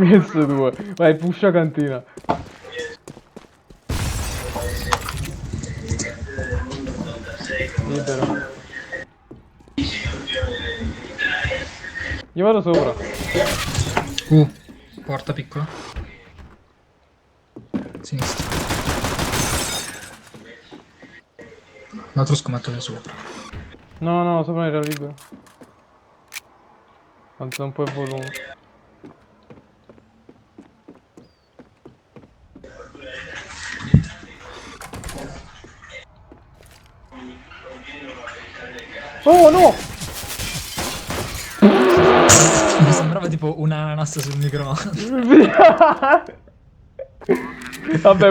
Questo due. Vai, pusha cantina. Libero. Io vado sopra. Porta piccola. Sinistra. L'altro scommetto che è sopra. No, no, sopra era libero. Alza un po' il volume. Oh no! Mi sembrava tipo un ananas sul microfono. Vabbè.